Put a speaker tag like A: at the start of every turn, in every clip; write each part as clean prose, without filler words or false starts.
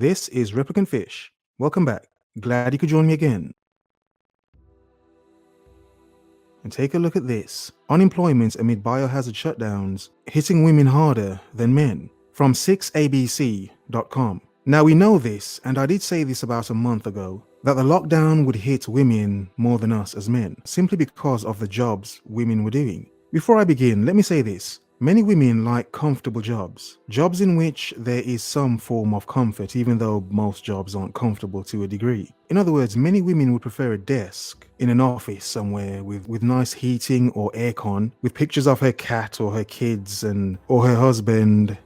A: This is Replicant Fish. Welcome back. Glad you could join me again. And take a look at this. Unemployment amid biohazard shutdowns hitting women harder than men. From 6abc.com. Now we know this, and I did say this about a month ago, that the lockdown would hit women more than us as men, simply because of the jobs women were doing. Before I begin, let me say this. Many women like comfortable jobs, jobs in which there is some form of comfort, even though most jobs aren't comfortable to a degree. In other words, many women would prefer a desk in an office somewhere with nice heating or aircon, with pictures of her cat or her kids or her husband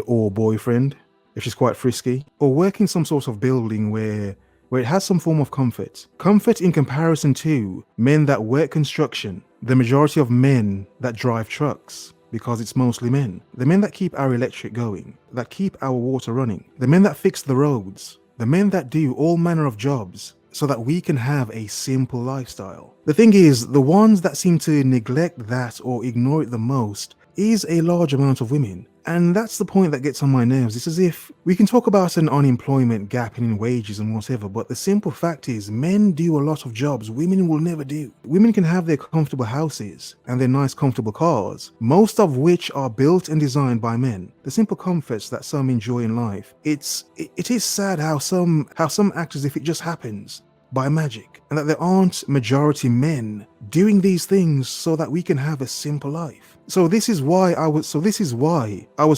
A: or boyfriend, if she's quite frisky, or work in some sort of building where it has some form of comfort. Comfort in comparison to men that work construction, the majority of men that drive trucks, because it's mostly men. The men that keep our electric going, that keep our water running, the men that fix the roads, the men that do all manner of jobs so that we can have a simple lifestyle. The thing is, the ones that seem to neglect that or ignore it the most is a large amount of women. And that's the point that gets on my nerves. It's as if we can talk about an unemployment gap in wages and whatever, but the simple fact is men do a lot of jobs women will never do. Women can have their comfortable houses and their nice comfortable cars, most of which are built and designed by men. The simple comforts that some enjoy in life. It is sad how some act as if it just happens by magic, and that there aren't majority men doing these things so that we can have a simple life. So this is why I was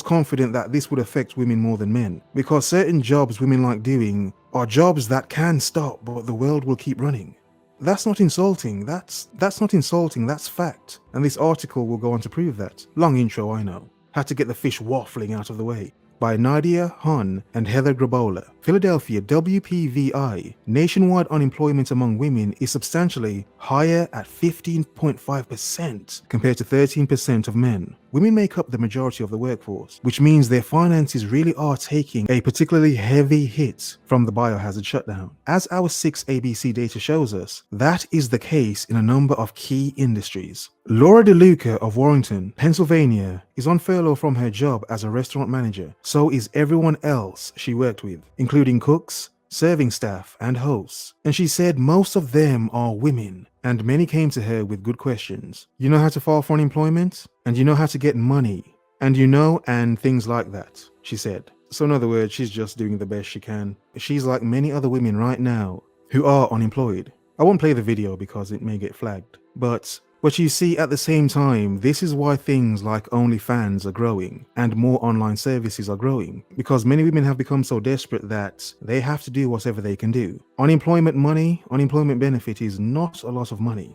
A: confident that this would affect women more than men, because certain jobs women like doing are jobs that can stop, but the world will keep running. That's not insulting. That's not insulting. That's fact. And this article will go on to prove that. Long intro, I know. Had to get the fish waffling out of the way. By Nadia Hun and Heather Grabola. Philadelphia WPVI. Nationwide unemployment among women is substantially higher at 15.5% compared to 13% of men. Women make up the majority of the workforce, which means their finances really are taking a particularly heavy hit from the biohazard shutdown. As our 6ABC data shows us, that is the case in a number of key industries. Laura DeLuca of Warrenton, Pennsylvania, is on furlough from her job as a restaurant manager. So is everyone else she worked with, including cooks, serving staff, and hosts. And she said most of them are women, and many came to her with good questions. You know how to file for unemployment? And you know how to get money? And things like that, she said. So in other words, she's just doing the best she can. She's like many other women right now who are unemployed. I won't play the video because it may get flagged. But you see, at the same time, this is why things like OnlyFans are growing and more online services are growing, because many women have become so desperate that they have to do whatever they can do. Unemployment benefit is not a lot of money.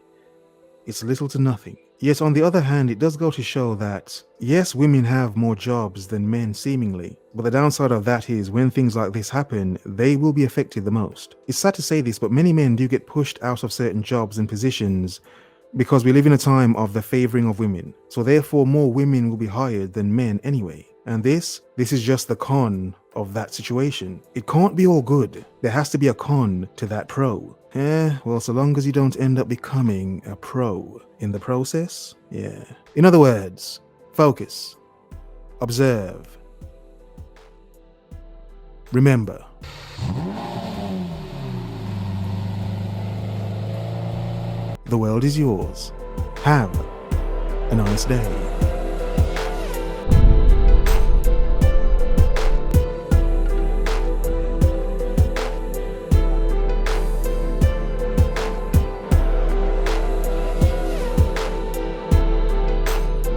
A: It's little to nothing. Yet on the other hand, it does go to show that, yes, women have more jobs than men seemingly, but the downside of that is when things like this happen, they will be affected the most. It's sad to say this, but many men do get pushed out of certain jobs and positions because we live in a time of the favoring of women. So therefore more women will be hired than men anyway. And this is just the con of that situation. It can't be all good. There has to be a con to that pro. Well, so long as you don't end up becoming a pro in the process. Yeah. In other words, focus. Observe. Remember. The world is yours. Have a nice day.